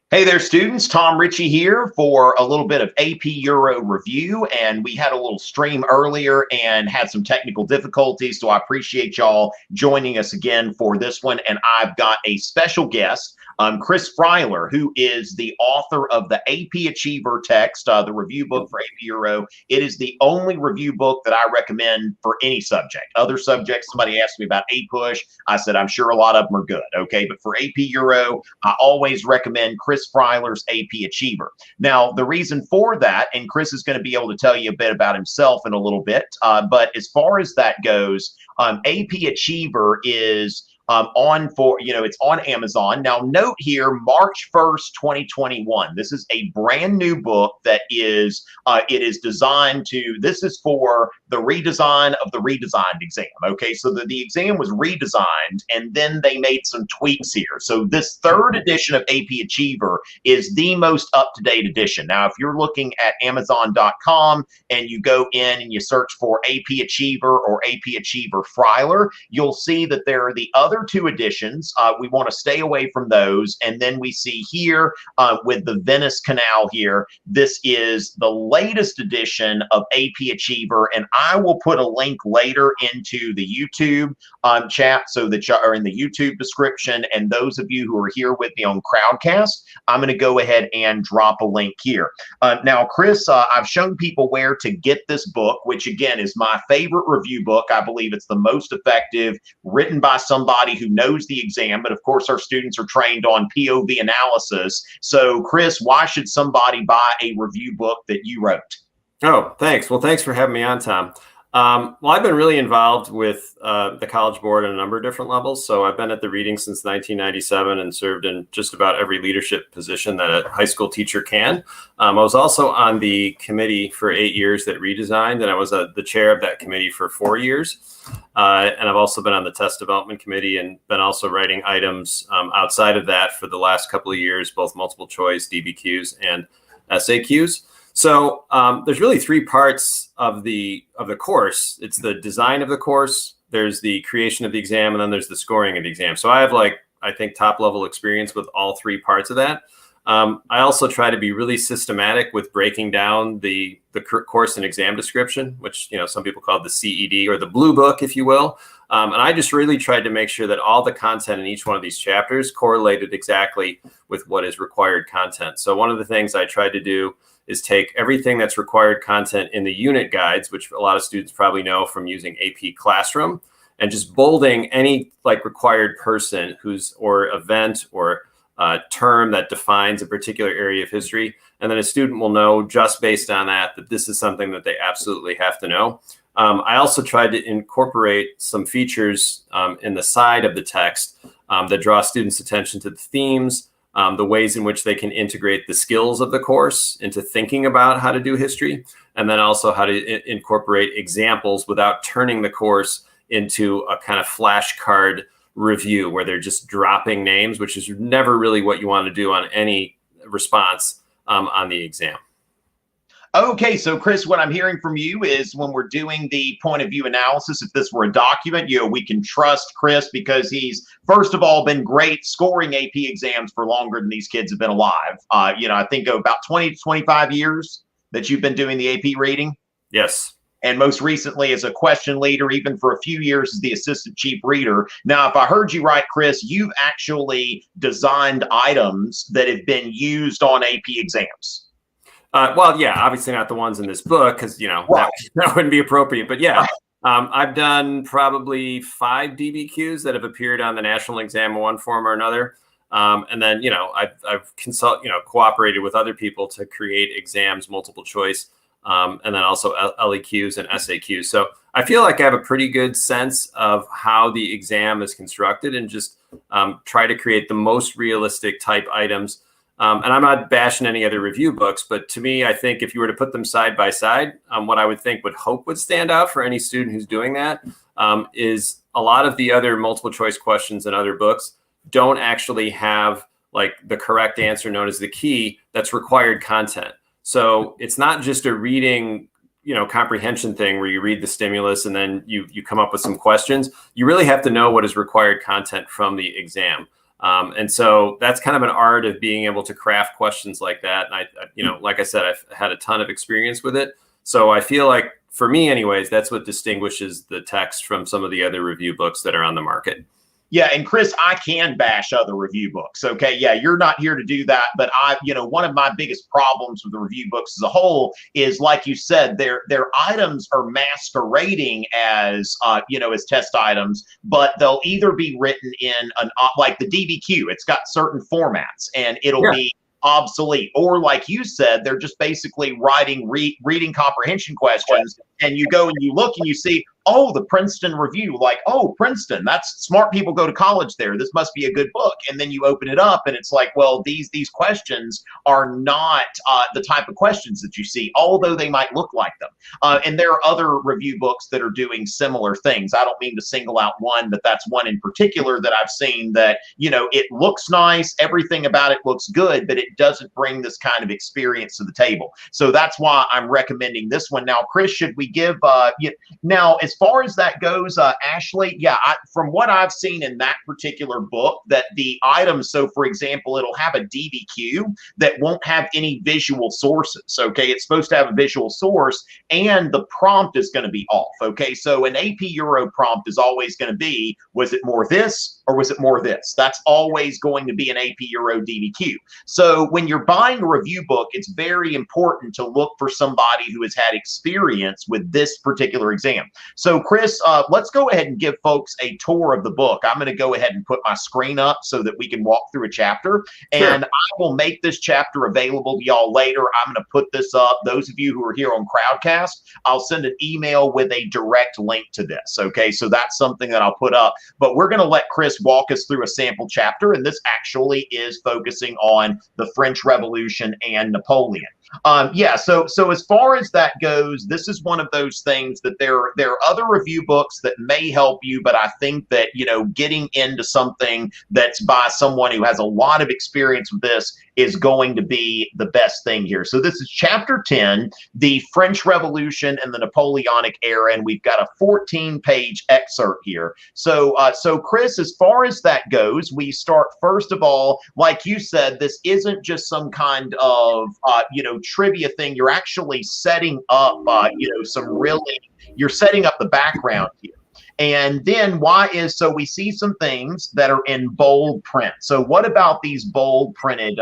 Hey there, students. Tom Ritchie here for a little bit of AP Euro review. And we had a little stream earlier and had some technical difficulties. So I appreciate y'all joining us again for this one. And I've got a special guest, Chris Freiler, who is the author of the AP Achiever text, the review book for AP Euro. It is the only review book that I recommend for any subject. Other subjects, somebody asked me about APUSH. I said, I'm sure a lot of them are good. Okay. But for AP Euro, I always recommend Chris Freiler's AP Achiever. Now, the reason for that, and Chris is going to be able to tell you a bit about himself in a little bit, but as far as that goes, AP Achiever is it's on Amazon. Now, note here, March 1st, 2021. This is a brand new book that is, it is designed to, this is for the redesign of the redesigned exam. Okay, so the exam was redesigned and then they made some tweaks here. So this third edition of AP Achiever is the most up-to-date edition. Now, if you're looking at Amazon.com and you go in and you search for AP Achiever or AP Achiever Freiler, you'll see that there are the other two editions. We want to stay away from those. And then we see here with the Venice Canal here, this is the latest edition of AP Achiever. And I will put a link later into the YouTube chat so that you are in the YouTube description. And those of you who are here with me on Crowdcast, I'm going to go ahead and drop a link here. Now, Chris, I've shown people where to get this book, which again is my favorite review book. I believe it's the most effective, written by somebody who knows the exam, but of course our students are trained on POV analysis. So Chris, why should somebody buy a review book that you wrote? Oh, thanks. Well, thanks for having me on, Tom. Well, I've been really involved with the College Board on a number of different levels. So I've been at the reading since 1997 and served in just about every leadership position that a high school teacher can. I was also on the committee for 8 years that redesigned, and I was the chair of that committee for 4 years. And I've also been on the test development committee and been also writing items outside of that for the last couple of years, both multiple choice, DBQs, and SAQs. So there's really three parts of the course. It's the design of the course, there's the creation of the exam, and then there's the scoring of the exam. So I have I think top level experience with all three parts of that. I also try to be really systematic with breaking down the course and exam description, which some people call it the CED or the blue book, if you will. And I just really tried to make sure that all the content in each one of these chapters correlated exactly with what is required content. So one of the things I tried to do is take everything that's required content in the unit guides, which a lot of students probably know from using AP Classroom, and just bolding any required person or event or term that defines a particular area of history. And then a student will know just based on that this is something that they absolutely have to know. I also tried to incorporate some features in the side of the text that draw students' attention to the themes, the ways in which they can integrate the skills of the course into thinking about how to do history, and then also how to incorporate examples without turning the course into a kind of flashcard review where they're just dropping names, which is never really what you want to do on any response on the exam. Okay, so Chris, what I'm hearing from you is when we're doing the point of view analysis, if this were a document, we can trust Chris because he's, first of all, been great scoring AP exams for longer than these kids have been alive. I think about 20 to 25 years that you've been doing the AP reading. Yes. And most recently as a question leader, even for a few years as the assistant chief reader. Now, if I heard you right, Chris, you've actually designed items that have been used on AP exams. Well, yeah, obviously not the ones in this book because, right. that wouldn't be appropriate. But yeah, right. I've done probably 5 DBQs that have appeared on the national exam in one form or another. And then, I've cooperated with other people to create exams, multiple choice, and then also LEQs and SAQs. So I feel like I have a pretty good sense of how the exam is constructed and just try to create the most realistic type items. And I'm not bashing any other review books, but to me, I think if you were to put them side by side, what I would hope would stand out for any student who's doing that is a lot of the other multiple choice questions in other books don't actually have the correct answer known as the key that's required content. So it's not just a reading, comprehension thing where you read the stimulus and then you come up with some questions. You really have to know what is required content from the exam. And so that's kind of an art of being able to craft questions like that. And like I said, I've had a ton of experience with it. So I feel like, for me anyways, that's what distinguishes the text from some of the other review books that are on the market. Yeah, and Chris, I can bash other review books. Okay, yeah, you're not here to do that, but one of my biggest problems with the review books as a whole is, like you said, their items are masquerading as as test items, but they'll either be written in like the DBQ. It's got certain formats, and it'll be obsolete, or like you said, they're just basically writing reading comprehension questions, and you go and you look and you see, oh, the Princeton Review, like, oh, Princeton, that's smart people go to college there, this must be a good book. And then you open it up and it's like, well, these questions are not the type of questions that you see, although they might look like them. And there are other review books that are doing similar things. I don't mean to single out one, but that's one in particular that I've seen that, it looks nice, everything about it looks good, but it doesn't bring this kind of experience to the table. So that's why I'm recommending this one. Now, Chris, should we give now, as far as that goes, Ashley, yeah, from what I've seen in that particular book, that the items, so for example, it'll have a DBQ that won't have any visual sources. Okay, it's supposed to have a visual source, and the prompt is going to be off. Okay, so an AP Euro prompt is always going to be, was it more this or was it more this? That's always going to be an AP Euro DBQ. So when you're buying a review book, it's very important to look for somebody who has had experience with this particular exam. So Chris, let's go ahead and give folks a tour of the book. I'm going to go ahead and put my screen up so that we can walk through a chapter. Sure. And I will make this chapter available to y'all later. I'm going to put this up. Those of you who are here on Crowdcast, I'll send an email with a direct link to this. Okay, so that's something that I'll put up. But we're going to let Chris walk us through a sample chapter, and this actually is focusing on the French Revolution and Napoleon. So as far as that goes, this is one of those things that there are other review books that may help you, but I think that, getting into something that's by someone who has a lot of experience with this is going to be the best thing here. So this is chapter 10, the French Revolution and the Napoleonic era, and we've got a 14-page excerpt here. So Chris, as far as that goes, we start, first of all, like you said, this isn't just some kind of, trivia thing. You're actually setting up, you're setting up the background here. And then so we see some things that are in bold print. So what about these bold printed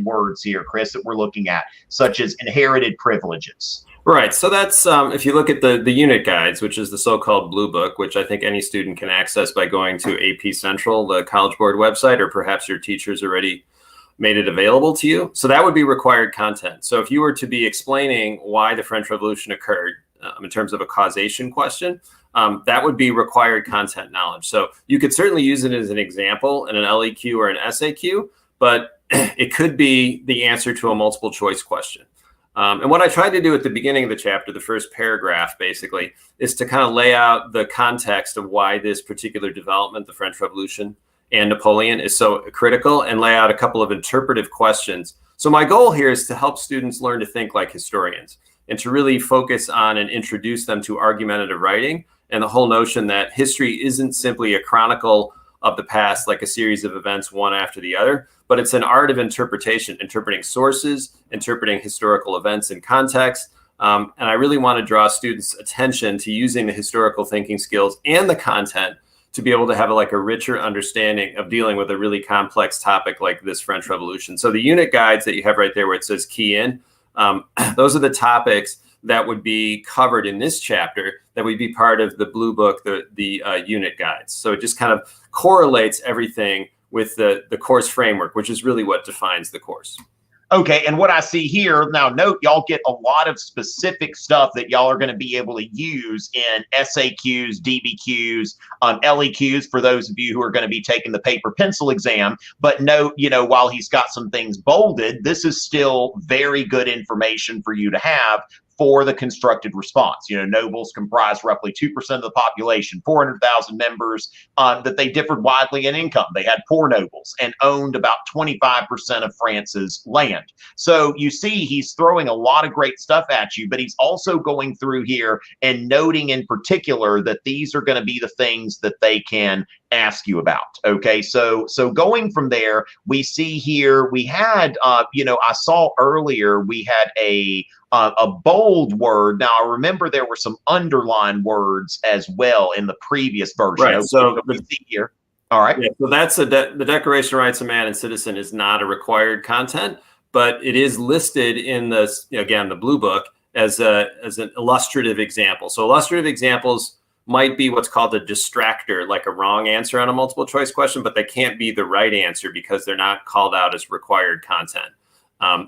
words here, Chris, that we're looking at, such as inherited privileges? Right. So that's if you look at the unit guides, which is the so-called Blue Book, which I think any student can access by going to AP Central, the College Board website, or perhaps your teachers already made it available to you. So that would be required content. So if you were to be explaining why the French Revolution occurred in terms of a causation question, that would be required content knowledge. So you could certainly use it as an example in an LEQ or an SAQ, but it could be the answer to a multiple choice question. And what I tried to do at the beginning of the chapter, the first paragraph basically, is to kind of lay out the context of why this particular development, the French Revolution and Napoleon, is so critical, and lay out a couple of interpretive questions. So my goal here is to help students learn to think like historians and to really focus on and introduce them to argumentative writing and the whole notion that history isn't simply a chronicle of the past, like a series of events one after the other, but it's an art of interpretation, interpreting sources, interpreting historical events in context. And I really want to draw students' attention to using the historical thinking skills and the content to be able to have a richer understanding of dealing with a really complex topic like this French Revolution. So the unit guides that you have right there where it says key in, those are the topics that would be covered in this chapter that would be part of the Blue Book, the unit guides. So it just kind of correlates everything with the course framework, which is really what defines the course. Okay, and what I see here, now note, y'all get a lot of specific stuff that y'all are going to be able to use in SAQs, DBQs, LEQs for those of you who are going to be taking the paper pencil exam. But note, while he's got some things bolded, this is still very good information for you to have for the constructed response. Nobles comprised roughly 2% of the population, 400,000 members, that they differed widely in income. They had poor nobles and owned about 25% of France's land. So you see, he's throwing a lot of great stuff at you, but he's also going through here and noting in particular that these are going to be the things that they can ask you about. Okay, so going from there, we see here we had, I saw earlier we had a bold word. Now I remember there were some underlined words as well in the previous version. Right. So we see here. All right. Yeah, so that's the Declaration of Rights of Man and Citizen is not a required content, but it is listed in the Blue Book as an illustrative example. So illustrative examples might be what's called a distractor, like a wrong answer on a multiple choice question, but they can't be the right answer because they're not called out as required content.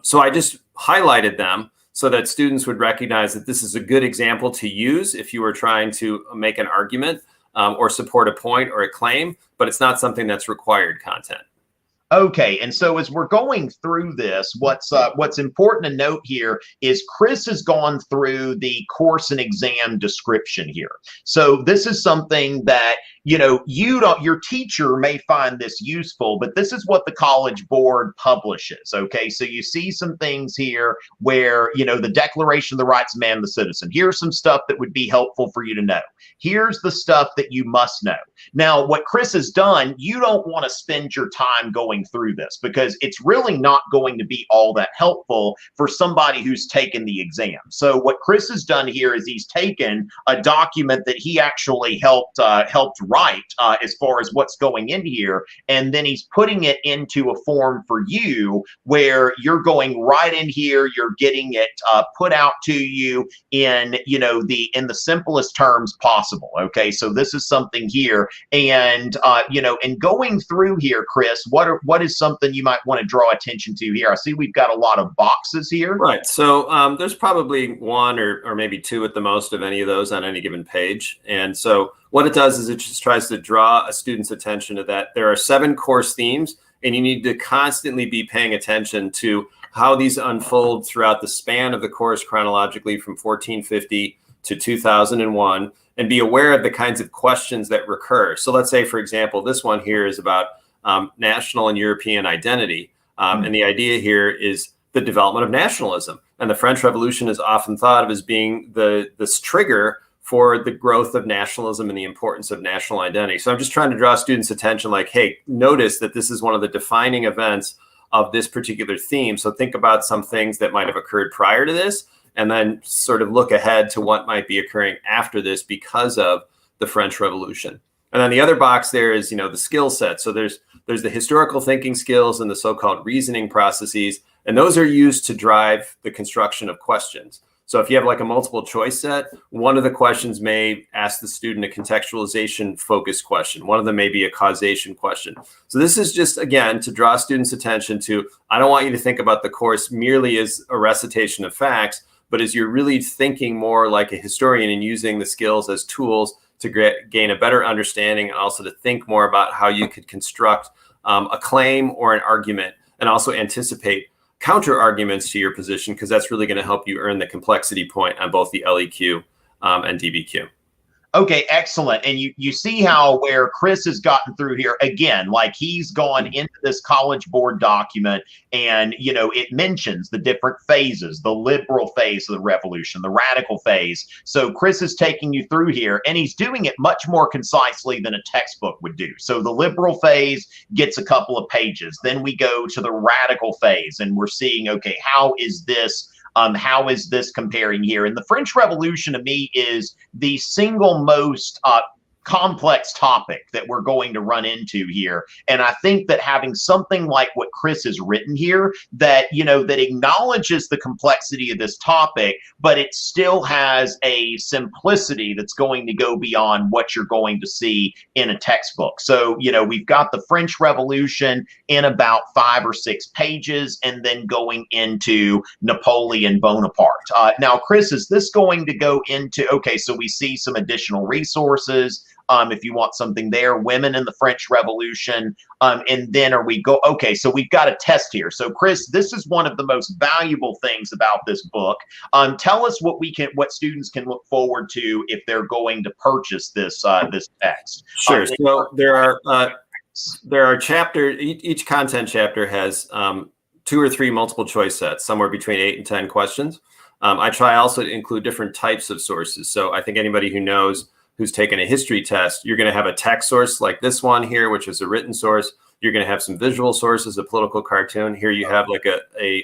So I just highlighted them so that students would recognize that this is a good example to use if you were trying to make an argument or support a point or a claim, but it's not something that's required content. Okay, and so as we're going through this, what's important to note here is Chris has gone through the course and exam description here. So this is something that your teacher may find this useful, but this is what the College Board publishes. Okay, so you see some things here where the Declaration of the Rights of Man and the Citizen. Here's some stuff that would be helpful for you to know. Here's the stuff that you must know. Now, what Chris has done, you don't want to spend your time going through this because it's really not going to be all that helpful for somebody who's taken the exam. So what Chris has done here is he's taken a document that he actually helped write as far as what's going in here, and then he's putting it into a form for you where you're going right in here, you're getting it put out to you in the simplest terms possible. Okay, so this is something here, and in going through here, Chris, what is something you might want to draw attention to here? I see we've got a lot of boxes here. Right. So there's probably one or maybe two at the most of any of those on any given page. And so what it does is it just tries to draw a student's attention to that. There are 7 course themes, and you need to constantly be paying attention to how these unfold throughout the span of the course chronologically from 1450 to 2001, and be aware of the kinds of questions that recur. So let's say, for example, this one here is about national and European identity. And the idea here is the development of nationalism. And the French Revolution is often thought of as being this trigger for the growth of nationalism and the importance of national identity. So I'm just trying to draw students' attention like, hey, notice that this is one of the defining events of this particular theme. So think about some things that might have occurred prior to this, and then sort of look ahead to what might be occurring after this because of the French Revolution. And then the other box there is, the skill set. So there's the historical thinking skills and the so-called reasoning processes, and those are used to drive the construction of questions. So if you have like a multiple choice set, one of the questions may ask the student a contextualization focused question. One of them may be a causation question. So this is just, again, to draw students' attention to, I don't want you to think about the course merely as a recitation of facts, but as you're really thinking more like a historian and using the skills as tools to gain a better understanding, and also to think more about how you could construct a claim or an argument, and also anticipate counter arguments to your position, because that's really going to help you earn the complexity point on both the LEQ and DBQ. Okay, excellent. And you see how where Chris has gotten through here, again, like he's gone into this College Board document, and it mentions the different phases, the liberal phase of the revolution, the radical phase. So Chris is taking you through here, and he's doing it much more concisely than a textbook would do. So the liberal phase gets a couple of pages. Then we go to the radical phase, and we're seeing, okay, how is this comparing here? And the French Revolution, to me, is the single most complex topic that we're going to run into here. And I think that having something like what Chris has written here that, that acknowledges the complexity of this topic, but it still has a simplicity that's going to go beyond what you're going to see in a textbook. So, we've got the French Revolution in about 5 or 6 pages, and then going into Napoleon Bonaparte. Now, Chris, is this going to go into, okay, so we see some additional resources. if you want something there, women in the French Revolution. And then okay, so we've got a test here. So Chris, this is one of the most valuable things about this book. Tell us what students can look forward to if they're going to purchase this text. Sure. So there are each content chapter has 2 or 3 multiple choice sets, somewhere between 8 and 10 questions. I try also to include different types of sources. So I think anybody who's taken a history test, you're going to have a text source like this one here, which is a written source. You're going to have some visual sources, a political cartoon. Here you have like a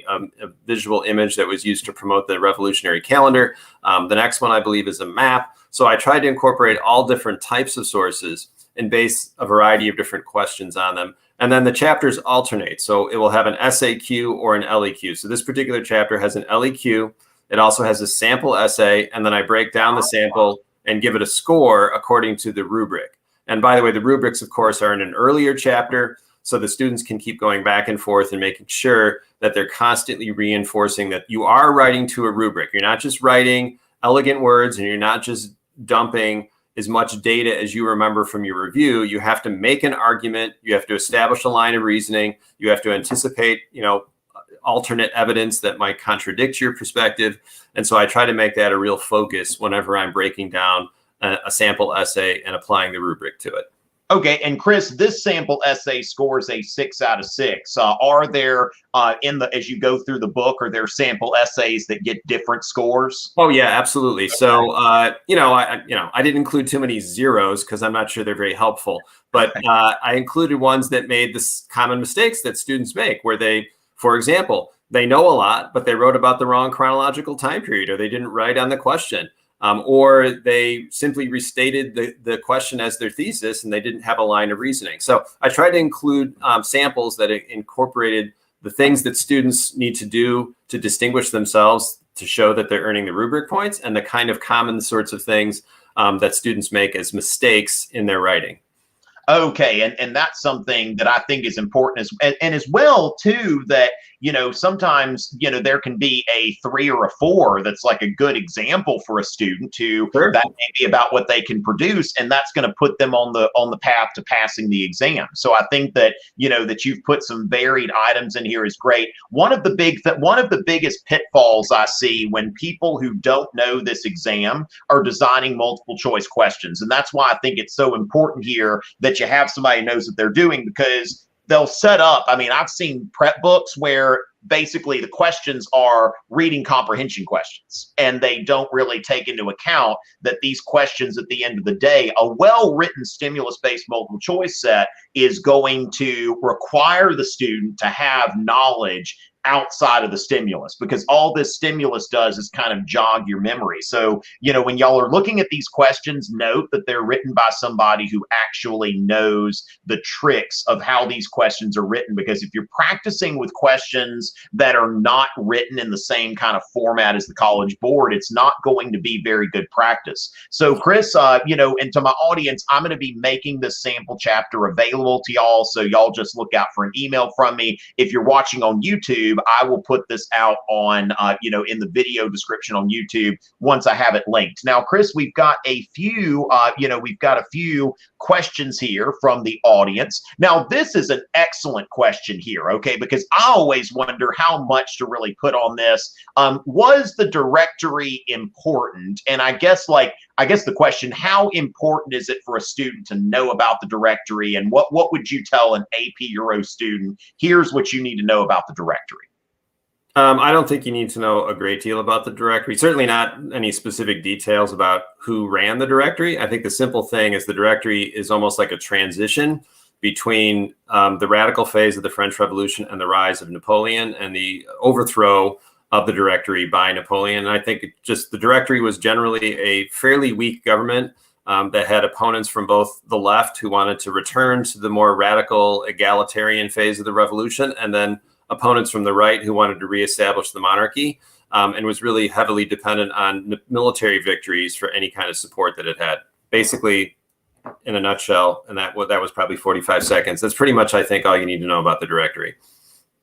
visual image that was used to promote the revolutionary calendar. The next one, I believe, is a map. So I tried to incorporate all different types of sources and base a variety of different questions on them. And then the chapters alternate. So it will have an SAQ or an LEQ. So this particular chapter has an LEQ. It also has a sample essay. And then I break down the sample and give it a score according to the rubric. And by the way, the rubrics, of course, are in an earlier chapter. So the students can keep going back and forth and making sure that they're constantly reinforcing that you are writing to a rubric. You're not just writing elegant words, and you're not just dumping as much data as you remember from your review. You have to make an argument. You have to establish a line of reasoning. You have to anticipate, alternate evidence that might contradict your perspective. And so I try to make that a real focus whenever I'm breaking down a sample essay and applying the rubric to it. Okay, and Chris, this sample essay scores a 6 out of 6. Are there as you go through the book, are there sample essays that get different scores? Oh yeah, absolutely. So I didn't include too many zeros because I'm not sure they're very helpful. But I included ones that made the common mistakes that students make, where they, for example, they know a lot, but they wrote about the wrong chronological time period, or they didn't write on the question. Or they simply restated the question as their thesis and they didn't have a line of reasoning. So I tried to include samples that incorporated the things that students need to do to distinguish themselves, to show that they're earning the rubric points, and the kind of common sorts of things that students make as mistakes in their writing. Okay, and that's something that I think is important as well too, that sometimes there can be a 3 or a 4 that's like a good example for a student to Sure. That may be about what they can produce, and that's going to put them on the path to passing the exam. So I think that that you've put some varied items in here is great. One of the biggest pitfalls I see when people who don't know this exam are designing multiple choice questions, and that's why I think it's so important here that you have somebody who knows what they're doing, because they'll set up. I mean, I've seen prep books where basically the questions are reading comprehension questions, and they don't really take into account that these questions at the end of the day, a well-written stimulus-based multiple choice set is going to require the student to have knowledge outside of the stimulus, because all this stimulus does is kind of jog your memory. So, when y'all are looking at these questions, note that they're written by somebody who actually knows the tricks of how these questions are written, because if you're practicing with questions that are not written in the same kind of format as the College Board, it's not going to be very good practice. So Chris, and to my audience, I'm going to be making this sample chapter available to y'all. So y'all just look out for an email from me. If you're watching on YouTube, I will put this out on, in the video description on YouTube once I have it linked. Now, Chris, we've got a few questions here from the audience. Now, this is an excellent question here, okay, because I always wonder how much to really put on this. Was the directory important? And I guess the question, how important is it for a student to know about the directory? And what would you tell an AP Euro student? Here's what you need to know about the directory. I don't think you need to know a great deal about the directory, certainly not any specific details about who ran the directory. I think the simple thing is the directory is almost like a transition between the radical phase of the French Revolution and the rise of Napoleon and the overthrow of the directory by Napoleon. And I think the directory was generally a fairly weak government that had opponents from both the left who wanted to return to the more radical egalitarian phase of the revolution, and then opponents from the right who wanted to reestablish the monarchy, and was really heavily dependent on military victories for any kind of support that it had. Basically, in a nutshell, and that was probably 45 seconds. That's pretty much, I think, all you need to know about the directory.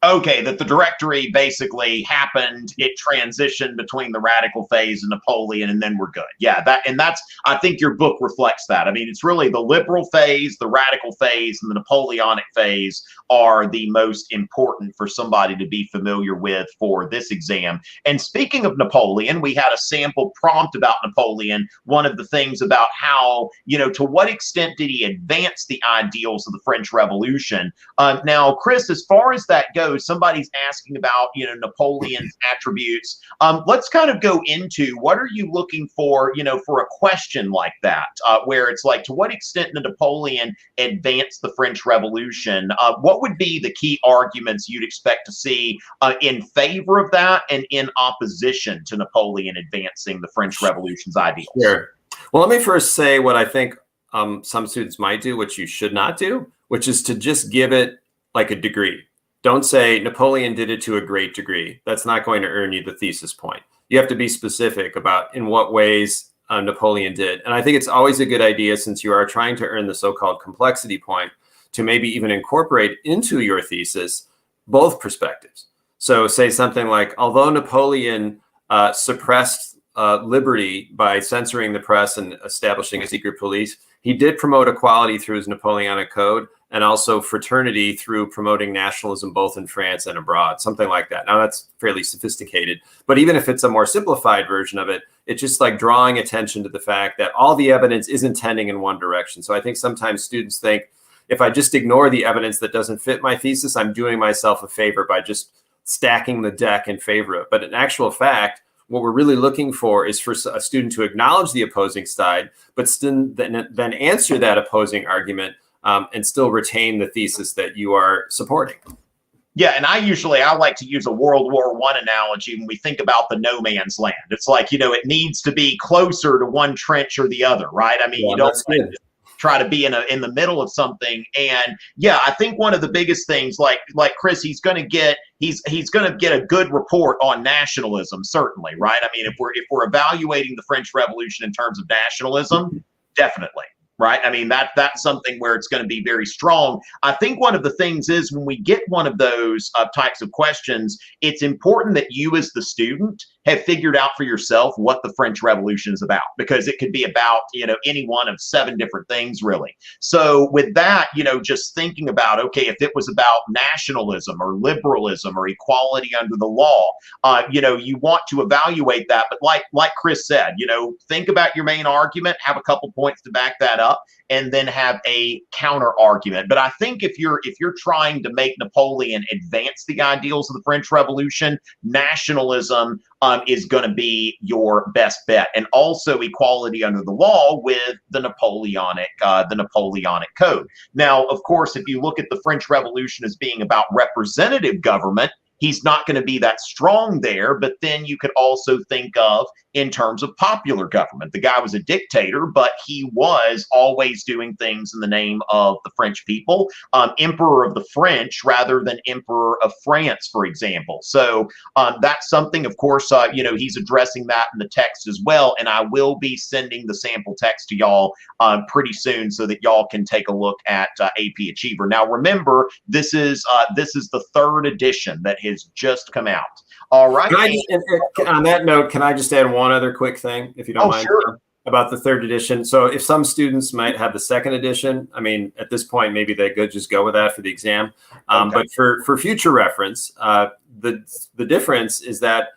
Okay, that the directory basically happened, it transitioned between the radical phase and Napoleon, and then we're good. Yeah, that's I think your book reflects that. I mean, it's really the liberal phase, the radical phase, and the Napoleonic phase are the most important for somebody to be familiar with for this exam. And speaking of Napoleon, we had a sample prompt about Napoleon. One of the things about how, to what extent did he advance the ideals of the French Revolution? Now, Chris, as far as that goes, somebody's asking about, Napoleon's attributes. Let's kind of go into what are you looking for, for a question like that, where it's like, to what extent did Napoleon advance the French Revolution? What would be the key arguments you'd expect to see in favor of that and in opposition to Napoleon advancing the French Revolution's ideals? Sure. Well, let me first say what I think some students might do, which you should not do, which is to just give it like a degree. Don't say Napoleon did it to a great degree. That's not going to earn you the thesis point. You have to be specific about in what ways Napoleon did. And I think it's always a good idea, since you are trying to earn the so-called complexity point, to maybe even incorporate into your thesis both perspectives. So say something like, although Napoleon suppressed liberty by censoring the press and establishing a secret police, he did promote equality through his Napoleonic Code, and also fraternity through promoting nationalism both in France and abroad, something like that. Now, that's fairly sophisticated, but even if it's a more simplified version of it, it's just like drawing attention to the fact that all the evidence isn't tending in one direction. So I think sometimes students think, if I just ignore the evidence that doesn't fit my thesis, I'm doing myself a favor by just stacking the deck in favor of it. But in actual fact, what we're really looking for is for a student to acknowledge the opposing side, but still then answer that opposing argument and still retain the thesis that you are supporting. Yeah, and I like to use a World War I analogy when we think about the no man's land. It's like, it needs to be closer to one trench or the other, right? I mean, you don't try to be in the middle of something. And yeah, I think one of the biggest things, like Chris, he's going to get a good report on nationalism, certainly, right? I mean, if we're evaluating the French Revolution in terms of nationalism, definitely. Right. I mean, that's something where it's going to be very strong. I think one of the things is when we get one of those types of questions, it's important that you as the student have figured out for yourself what the French Revolution is about, because it could be about, any one of 7 different things, really. So with that, just thinking about, okay, if it was about nationalism or liberalism or equality under the law, you want to evaluate that. But like Chris said, think about your main argument, have a couple points to back that up, and then have a counter argument. But I think if you're trying to make Napoleon advance the ideals of the French Revolution, nationalism is going to be your best bet, and also equality under the law with the Napoleonic Code. Now, of course, if you look at the French Revolution as being about representative government, he's not going to be that strong there. But then you could also think of in terms of popular government. The guy was a dictator, but he was always doing things in the name of the French people, emperor of the French rather than emperor of France, for example. So that's something, of course, he's addressing that in the text as well. And I will be sending the sample text to y'all pretty soon so that y'all can take a look at AP Achiever. Now, remember, this is the 3rd edition that has just come out. All right. On that note, can I just add one other quick thing, if you don't mind? Sure. About the 3rd edition. So if some students might have the 2nd edition, I mean, at this point, maybe they could just go with that for the exam. Okay. But for future reference, the difference is that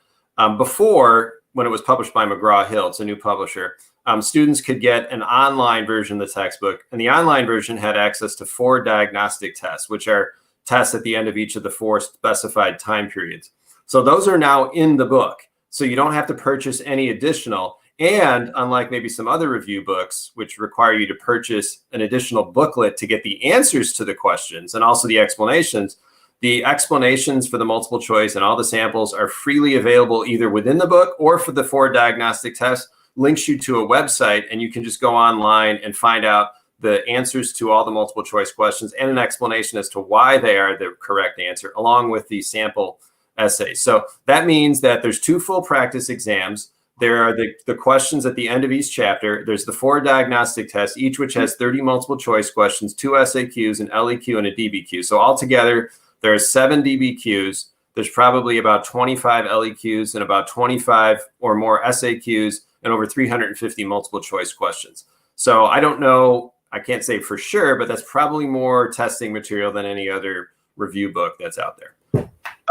before, when it was published by McGraw-Hill, it's a new publisher, students could get an online version of the textbook. And the online version had access to 4 diagnostic tests, which are tests at the end of each of the 4 specified time periods. So those are now in the book. So you don't have to purchase any additional. And unlike maybe some other review books, which require you to purchase an additional booklet to get the answers to the questions and also the explanations for the multiple choice and all the samples are freely available either within the book or for the 4 diagnostic tests, links you to a website, and you can just go online and find out the answers to all the multiple choice questions and an explanation as to why they are the correct answer, along with the sample essays. So that means that there's 2 full practice exams. There are the questions at the end of each chapter. There's the 4 diagnostic tests, each which has 30 multiple choice questions, 2 SAQs, an LEQ, and a DBQ. So altogether, There are 7 DBQs. There's probably about 25 LEQs and about 25 or more SAQs and over 350 multiple choice questions. So I don't know, I can't say for sure, but that's probably more testing material than any other review book that's out there.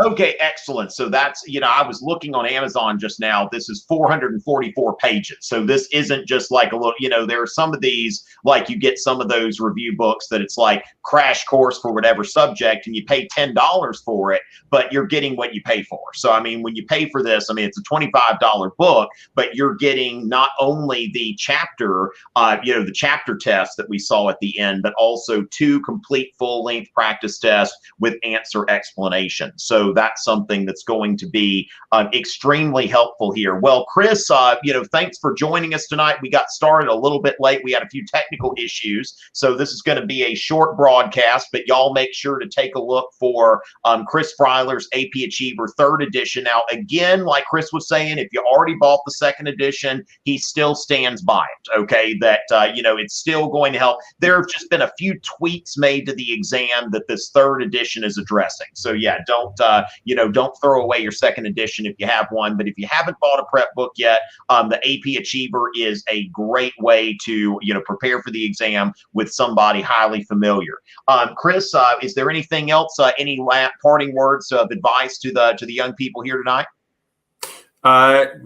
Okay, excellent. So that's, I was looking on Amazon just now. This is 444 pages. So this isn't just like a little, there are some of these, like you get some of those review books that it's like crash course for whatever subject and you pay $10 for it, but you're getting what you pay for. So, I mean, when you pay for this, I mean, it's a $25 book, but you're getting not only the chapter, the chapter test that we saw at the end, but also 2 complete full-length practice tests with answer explanations. So that's something that's going to be extremely helpful here. Well, Chris, thanks for joining us tonight. We got started a little bit late. We had a few technical issues, so this is going to be a short broadcast, but y'all make sure to take a look for Chris Freiler's AP Achiever 3rd edition. Now, again, like Chris was saying, if you already bought the 2nd edition, he still stands by it, okay? That, it's still going to help. There have just been a few tweaks made to the exam that this 3rd edition is addressing. So, yeah, don't throw away your 2nd edition if you have one. But if you haven't bought a prep book yet, the AP Achiever is a great way to, prepare for the exam with somebody highly familiar. Chris, is there anything else, any parting words of advice to the young people here tonight?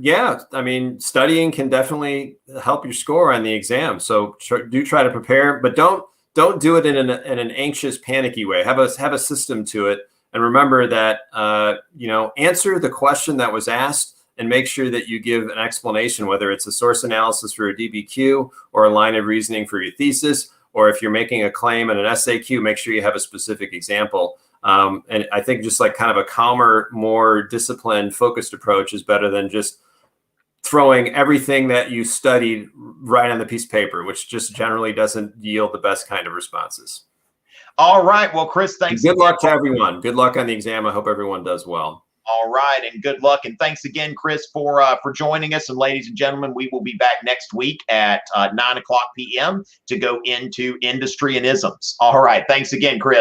Yeah, I mean, studying can definitely help your score on the exam. So do try to prepare, but don't do it in an anxious, panicky way. Have a system to it. And remember that, answer the question that was asked and make sure that you give an explanation, whether it's a source analysis for a DBQ or a line of reasoning for your thesis, or if you're making a claim in an SAQ, make sure you have a specific example. And I think just like kind of a calmer, more disciplined, focused approach is better than just throwing everything that you studied right on the piece of paper, which just generally doesn't yield the best kind of responses. All right. Well, Chris, thanks. Good luck to everyone. Good luck on the exam. I hope everyone does well. All right. And good luck. And thanks again, Chris, for joining us. And ladies and gentlemen, we will be back next week at 9 o'clock p.m. to go into industry and isms. All right. Thanks again, Chris.